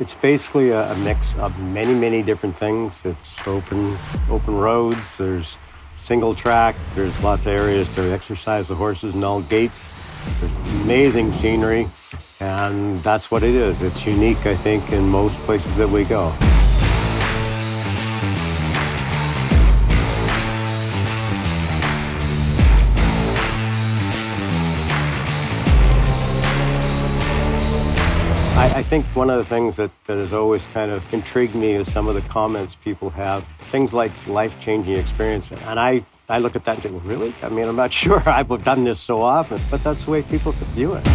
It's basically a mix of many, many different things. It's open roads, there's single track, there's lots of areas to exercise the horses and all gates. There's amazing scenery, and that's what it is. It's unique, I think, in most places that we go. I think one of the things that has always kind of intrigued me is some of the comments people have, things like life-changing experience. And I look at that and say, well, really? I mean, I'm not sure I've done this so often, but that's the way people view it.